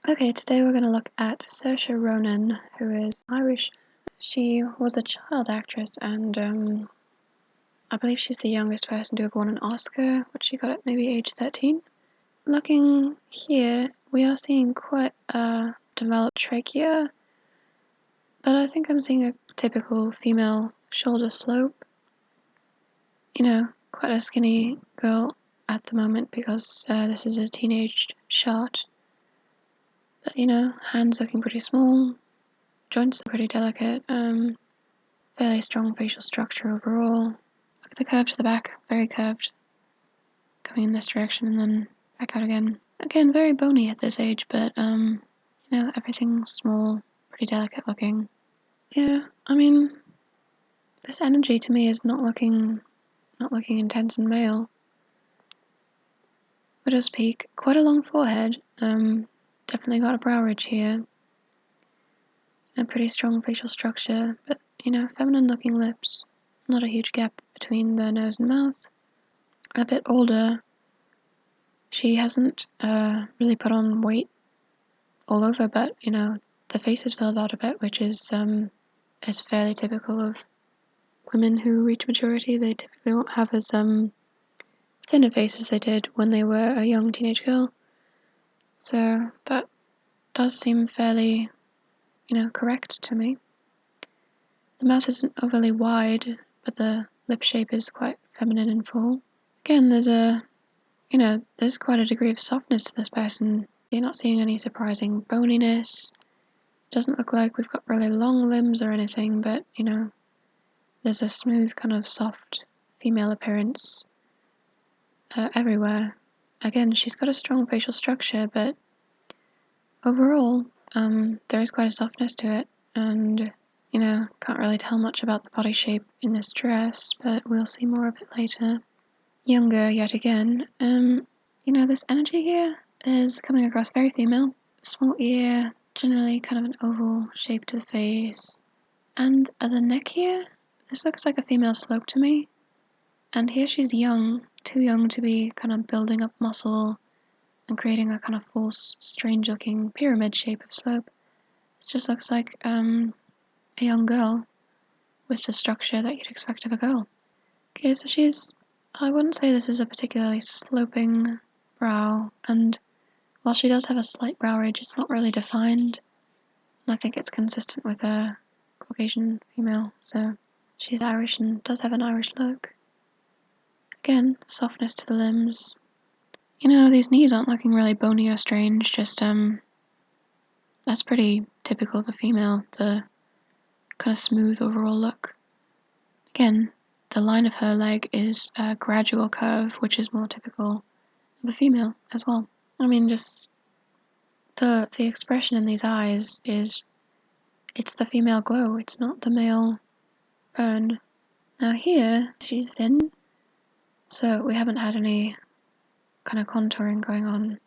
Okay, today we're going to look at Saoirse Ronan, who is Irish. She was a child actress, and I believe she's the youngest person to have won an Oscar, which she got at maybe age 13. Looking here, we are seeing quite a developed trachea, but I think I'm seeing a typical female shoulder slope. You know, quite a skinny girl at the moment because this is a teenaged shot. But you know, hands looking pretty small, joints are pretty delicate, fairly strong facial structure overall. Look at the curve to the back, very curved, coming in this direction and then back out again. Again, very bony at this age, but you know, everything's small, pretty delicate looking. Yeah, I mean, this energy to me is not looking intense and male. Widow's peak, quite a long forehead, definitely got a brow ridge here. A pretty strong facial structure, but you know, feminine looking lips. Not a huge gap between the nose and mouth. A bit older. She hasn't really put on weight all over, but you know, the face is filled out a bit, which is fairly typical of women who reach maturity. They typically won't have as thin a face as they did when they were a young teenage girl. So that does seem fairly, you know, correct to me. The mouth isn't overly wide, but the lip shape is quite feminine and full. Again, there's quite a degree of softness to this person. You're not seeing any surprising boniness. Doesn't look like we've got really long limbs or anything, but you know, there's a smooth kind of soft female appearance everywhere. Again, she's got a strong facial structure, but overall, there is quite a softness to it, and you know, can't really tell much about the body shape in this dress, but we'll see more of it later. Younger yet again. You know, this energy here is coming across very female. Small ear, generally kind of an oval shape to the face. And at the neck here, this looks like a female slope to me. And here she's young, too young to be kind of building up muscle and creating a kind of false, strange looking pyramid shape of slope. This just looks like a young girl with the structure that you'd expect of a girl. Okay, so I wouldn't say this is a particularly sloping brow, and while she does have a slight brow ridge, it's not really defined, and I think it's consistent with a Caucasian female, so she's Irish and does have an Irish look. Again, softness to the limbs. You know, these knees aren't looking really bony or strange, just, that's pretty typical of a female, the kind of smooth overall look. Again, the line of her leg is a gradual curve, which is more typical of a female as well. I mean, just the expression in these eyes it's the female glow, it's not the male burn. Now here, she's thin, so we haven't had any kind of contouring going on.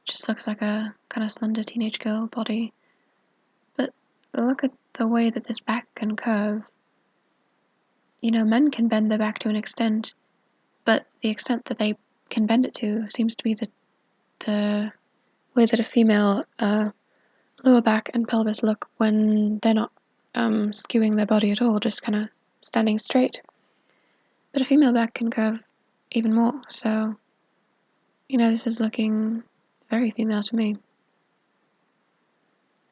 Just looks like a kind of slender teenage girl body. But look at the way that this back can curve. You know, men can bend their back to an extent, but the extent that they can bend it to seems to be the way that a female lower back and pelvis look when they're not skewing their body at all, just kind of standing straight. But a female back can curve even more, so you know, this is looking very female to me.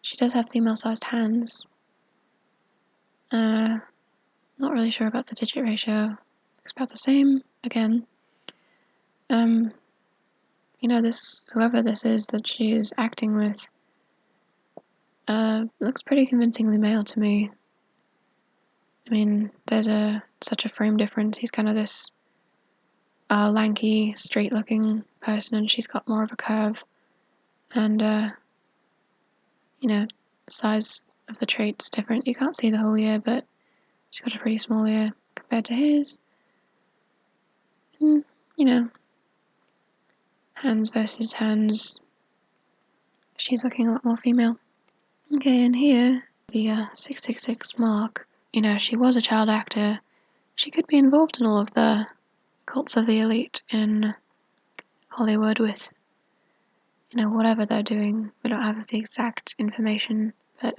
She does have female-sized hands. Not really sure about the digit ratio. Looks about the same, again. You know, whoever this is that she is acting with, looks pretty convincingly male to me. I mean, there's such a frame difference. He's kind of this lanky, straight-looking person, and she's got more of a curve. And, you know, size of the trait's different. You can't see the whole ear, but she's got a pretty small ear compared to his. And, you know, hands versus hands. She's looking a lot more female. Okay, and here, the 666 mark. You know, she was a child actor. She could be involved in all of the cults of the elite in Hollywood with, whatever they're doing. We don't have the exact information, but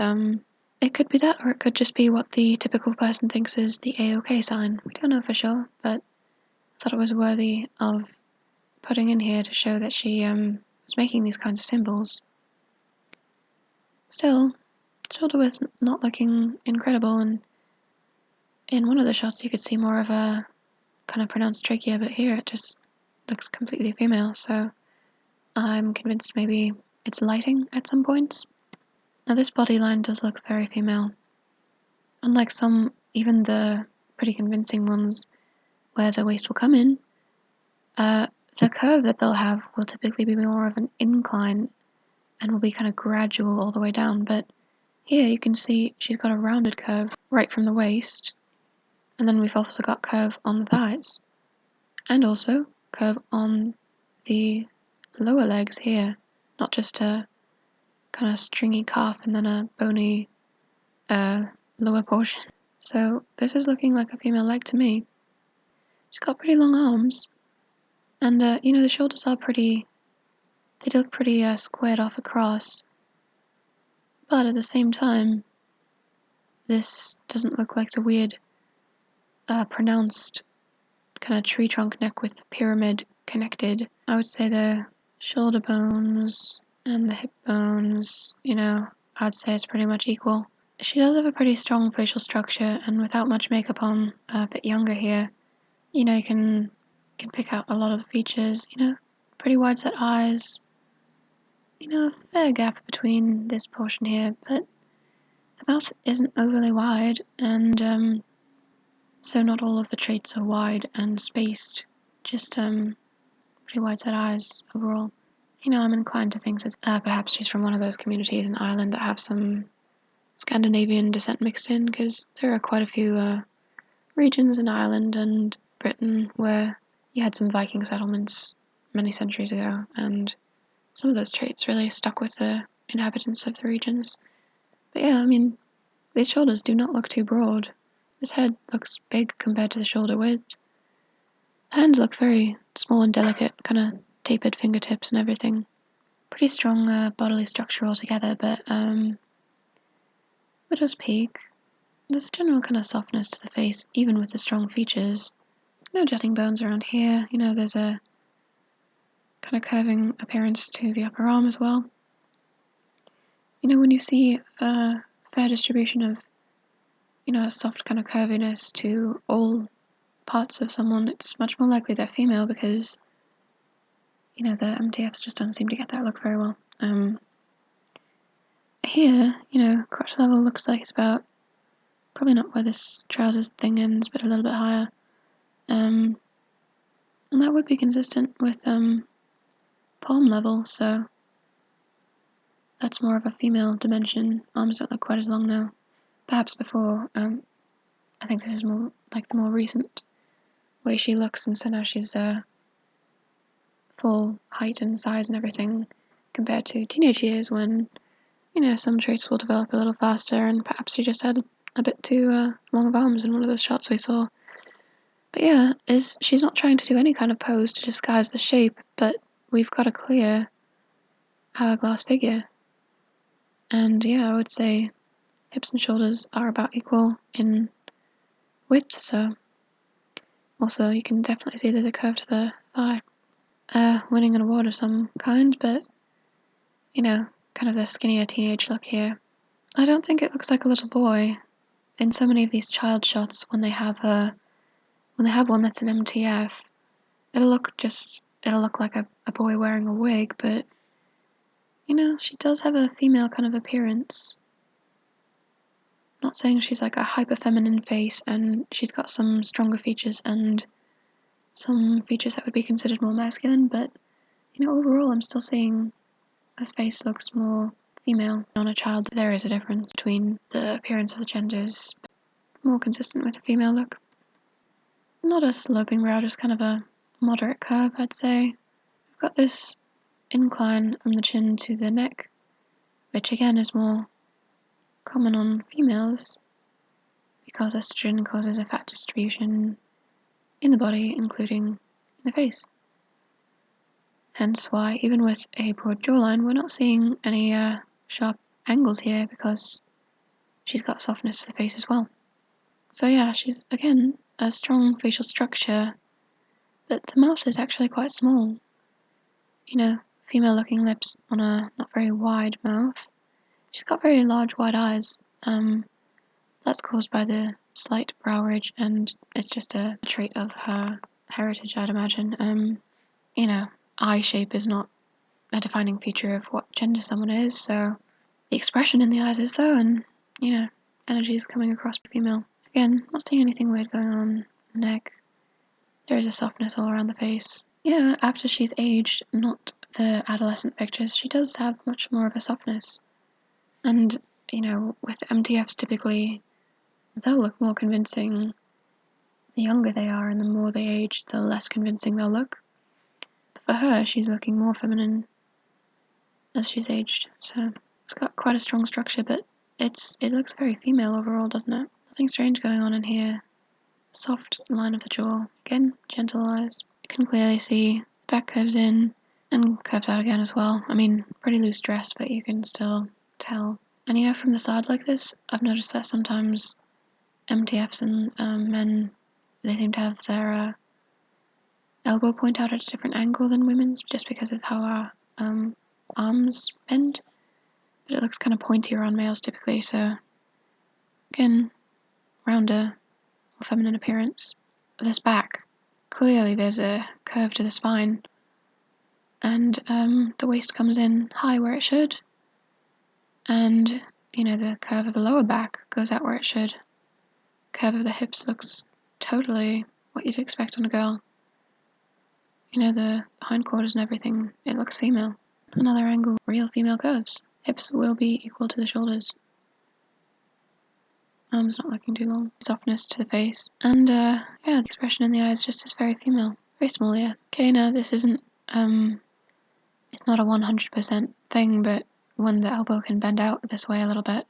it could be that, or it could just be what the typical person thinks is the A-OK sign. We don't know for sure, but I thought it was worthy of putting in here to show that she was making these kinds of symbols. Still, shoulder width not looking incredible, and in one of the shots you could see more of a kind of pronounced trachea, but here it just looks completely female, so I'm convinced maybe it's lighting at some points. Now this body line does look very female. Unlike some, even the pretty convincing ones where the waist will come in, the curve that they'll have will typically be more of an incline and will be kind of gradual all the way down, but here you can see she's got a rounded curve right from the waist, and then we've also got curve on the thighs, and also curve on the lower legs here, not just a kind of stringy calf and then a bony lower portion. So this is looking like a female leg to me. She's got pretty long arms, and the shoulders are pretty, they look pretty squared off across, but at the same time, this doesn't look like the weird pronounced kind of tree trunk neck with the pyramid connected. I would say the shoulder bones and the hip bones, I'd say it's pretty much equal. She does have a pretty strong facial structure, and without much makeup on, a bit younger here, you can pick out a lot of the features, pretty wide set eyes, a fair gap between this portion here, but the mouth isn't overly wide, and so not all of the traits are wide and spaced, just pretty wide set eyes overall. I'm inclined to think that perhaps she's from one of those communities in Ireland that have some Scandinavian descent mixed in, because there are quite a few regions in Ireland and Britain where you had some Viking settlements many centuries ago, and some of those traits really stuck with the inhabitants of the regions. But yeah, these shoulders do not look too broad. This head looks big compared to the shoulder width. The hands look very small and delicate, kind of tapered fingertips and everything. Pretty strong bodily structure altogether, but widow's peak. There's a general kind of softness to the face, even with the strong features. No jutting bones around here. There's a kind of curving appearance to the upper arm as well. When you see a fair distribution of, a soft kind of curviness to all parts of someone, it's much more likely they're female, because, the MTFs just don't seem to get that look very well. Here, crotch level looks like it's about, probably not where this trousers thing ends, but a little bit higher. And that would be consistent with palm level, so that's more of a female dimension. Arms don't look quite as long now. Perhaps before, I think this is more like the more recent way she looks, and so now she's full height and size and everything, compared to teenage years when, some traits will develop a little faster, and perhaps she just had a bit too long of arms in one of those shots we saw. But yeah, she's not trying to do any kind of pose to disguise the shape, but we've got a clear hourglass figure. And yeah, I would say hips and shoulders are about equal in width, so also you can definitely see there's a curve to the thigh. Winning an award of some kind, but kind of the skinnier teenage look here. I don't think it looks like a little boy. In so many of these child shots, when they have one that's an MTF, it'll look like a boy wearing a wig, but she does have a female kind of appearance. Not saying she's like a hyper feminine face and she's got some stronger features and some features that would be considered more masculine, but overall I'm still seeing this face looks more female. On a child, there is a difference between the appearance of the genders, more consistent with the female look. Not a sloping brow, just kind of a moderate curve, I'd say. We've got this incline from the chin to the neck, which again is more common on females because estrogen causes a fat distribution in the body, including in the face. hence why even with a broad jawline we're not seeing any sharp angles here, because she's got softness to the face as well. So yeah, she's again a strong facial structure, but the mouth is actually quite small. You know, female looking lips on a not very wide mouth. She's got very large wide eyes. That's caused by the slight brow ridge, and it's just a trait of her heritage, I'd imagine. You know, eye shape is not a defining feature of what gender someone is, so the expression in the eyes is though, and, you know, energy is coming across female. Again, not seeing anything weird going on in the neck. There is a softness all around the face. Yeah, after she's aged, not the adolescent pictures, she does have much more of a softness. And, you know, with MTFs typically, they'll look more convincing the younger they are, and the more they age, the less convincing they'll look. For her, she's looking more feminine as she's aged, so it's got quite a strong structure, but it looks very female overall, doesn't it? Nothing strange going on in here. Soft line of the jaw, again, gentle eyes. You can clearly see the back curves in and curves out again as well. I mean, pretty loose dress, but you can still tell. And you know, from the side like this, I've noticed that sometimes MTFs and men, they seem to have their elbow point out at a different angle than women's, just because of how our arms bend. But it looks kind of pointier on males typically, so again, rounder, more feminine appearance. This back, clearly there's a curve to the spine, and the waist comes in high where it should, and, you know, the curve of the lower back goes out where it should. Curve of the hips looks totally what you'd expect on a girl. You know, the hindquarters and everything, it looks female. Another angle, real female curves. Hips will be equal to the shoulders. Arms not looking too long. Softness to the face. And, yeah, the expression in the eyes just is very female. Very small, yeah. Okay, now this isn't, it's not a 100% thing, but when the elbow can bend out this way a little bit,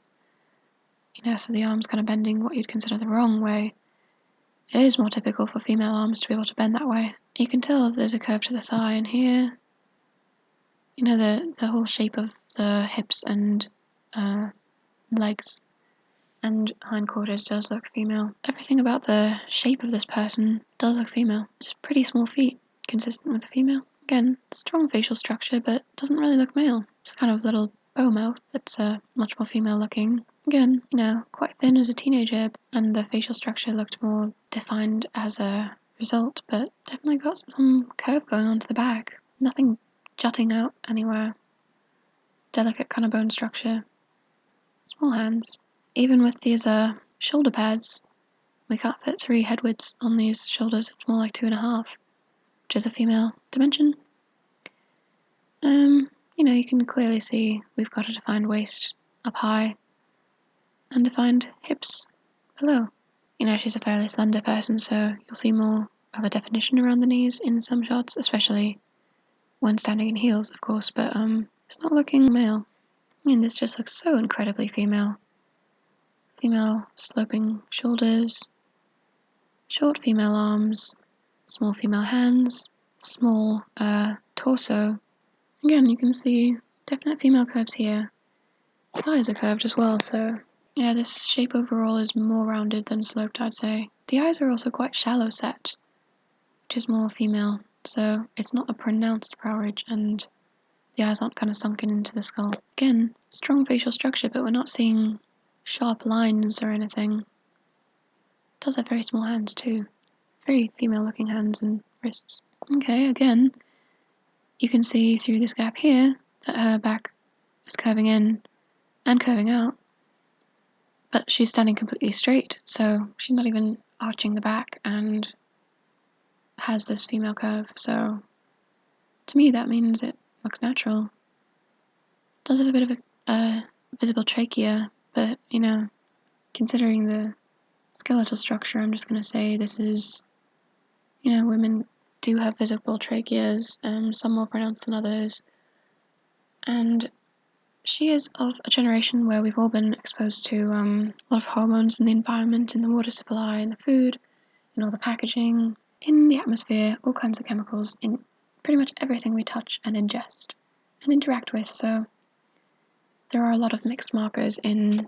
you know, so the arm's kind of bending what you'd consider the wrong way, it is more typical for female arms to be able to bend that way. You can tell there's a curve to the thigh in here. You know, the whole shape of the hips and legs and hindquarters does look female. Everything about the shape of this person does look female. Just pretty small feet, consistent with a female. Again, strong facial structure, but doesn't really look male. It's a kind of little bow mouth that's much more female looking. Again, you know, quite thin as a teenager, and the facial structure looked more defined as a result, but definitely got some curve going on to the back. Nothing jutting out anywhere. Delicate kind of bone structure. Small hands. Even with these shoulder pads, we can't fit 3 head widths on these shoulders. It's more like 2.5, which is a female dimension. You know, you can clearly see we've got a defined waist up high and defined hips below. You know, she's a fairly slender person, so you'll see more of a definition around the knees in some shots, especially when standing in heels, of course, but it's not looking male. I mean, this just looks so incredibly female. Female sloping shoulders, short female arms, small female hands, small torso. Again, you can see definite female curves here. Thighs are curved as well, so yeah, this shape overall is more rounded than sloped, I'd say. The eyes are also quite shallow set, which is more female, so it's not a pronounced brow ridge, and the eyes aren't kind of sunken into the skull. Again, strong facial structure, but we're not seeing sharp lines or anything. Does have very small hands too. Very female looking hands and wrists. Okay, again, you can see through this gap here that her back is curving in and curving out, but she's standing completely straight, so she's not even arching the back and has this female curve, so to me that means it looks natural. Does have a bit of a visible trachea, but, you know, considering the skeletal structure, I'm just going to say this is, you know, women do have visible tracheas, some more pronounced than others, and she is of a generation where we've all been exposed to a lot of hormones in the environment, in the water supply, in the food, in all the packaging, in the atmosphere, all kinds of chemicals in pretty much everything we touch and ingest and interact with, so there are a lot of mixed markers in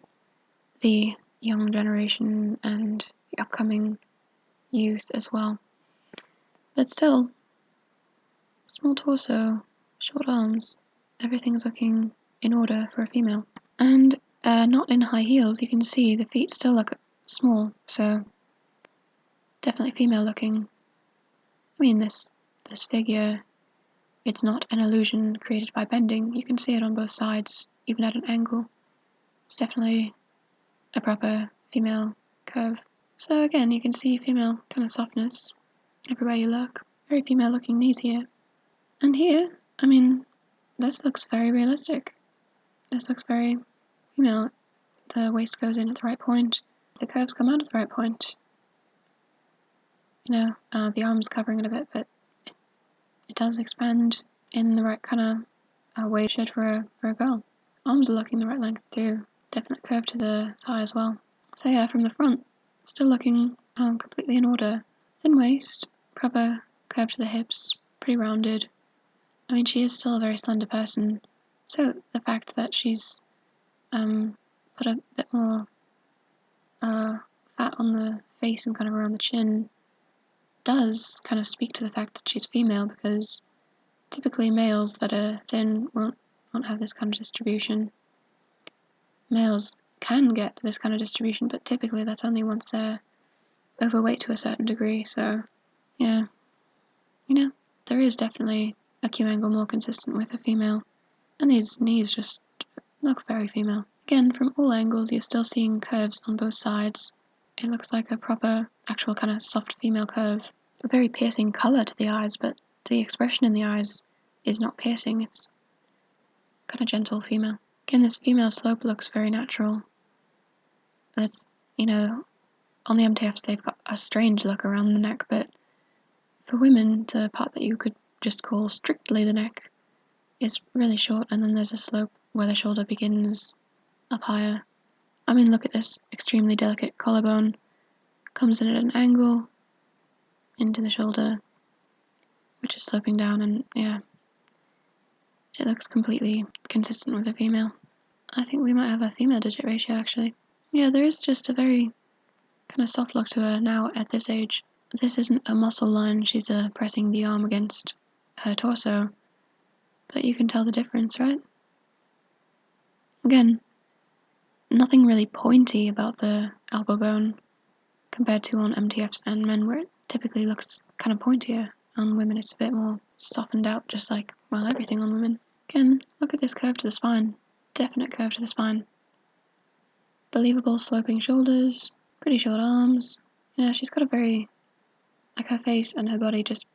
the young generation and the upcoming youth as well. But still, small torso, short arms, everything's looking in order for a female. And not in high heels, you can see the feet still look small, so definitely female looking. I mean, this figure, it's not an illusion created by bending. You can see it on both sides, even at an angle. It's definitely a proper female curve. So again, you can see female kind of softness everywhere you look. Very female looking knees here. And here, I mean, this looks very realistic. This looks very female. The waist goes in at the right point. The curves come out at the right point. You know, the arm's covering it a bit, but it does expand in the right kind of way it should for a girl. Arms are looking the right length too. Definite curve to the thigh as well. So yeah, from the front, still looking completely in order. Thin waist, proper curve to the hips, pretty rounded. I mean, she is still a very slender person, so the fact that she's put a bit more fat on the face and kind of around the chin does kind of speak to the fact that she's female, because typically males that are thin won't have this kind of distribution. Males can get this kind of distribution, but typically that's only once they're overweight to a certain degree, so yeah. You know, there is definitely a Q angle more consistent with a female, and these knees just look very female. Again, from all angles you're still seeing curves on both sides. It looks like a proper, actual kind of soft female curve. A very piercing colour to the eyes, but the expression in the eyes is not piercing, it's kind of gentle female. Again, this female slope looks very natural. It's, you know, on the MTFs they've got a strange look around the neck, but for women, the part that you could just call strictly the neck is really short, and then there's a slope where the shoulder begins up higher. I mean, look at this extremely delicate collarbone. Comes in at an angle into the shoulder, which is sloping down, and yeah, it looks completely consistent with a female. I think we might have a female digit ratio, actually. Yeah, there is just a very kind of soft look to her now at this age. This isn't a muscle line, she's pressing the arm against her torso, but you can tell the difference, right? Again, nothing really pointy about the elbow bone compared to on MTFs and men, where it typically looks kind of pointier. On women it's a bit more softened out, just like, well, everything on women. Again, look at this curve to the spine. Definite curve to the spine. Believable sloping shoulders, pretty short arms. You know, she's got a very, like, her face and her body just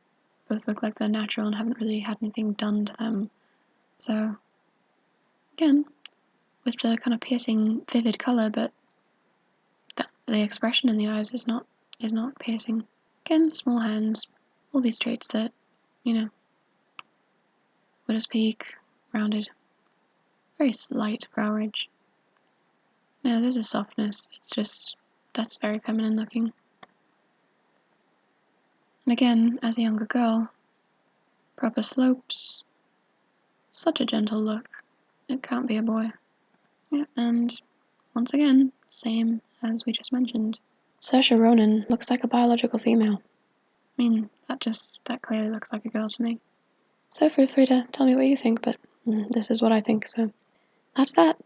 both look like they're natural and haven't really had anything done to them. So, again, with the kind of piercing, vivid colour, but the expression in the eyes is not piercing. Again, small hands, all these traits that, you know, widow's peak, rounded, very slight brow ridge. No, there's a softness, it's just, that's very feminine looking. And again, as a younger girl, proper slopes, such a gentle look, it can't be a boy. Yeah, and once again, same as we just mentioned. Saoirse Ronan looks like a biological female. I mean, that clearly looks like a girl to me. So feel free to tell me what you think, but this is what I think, so that's that.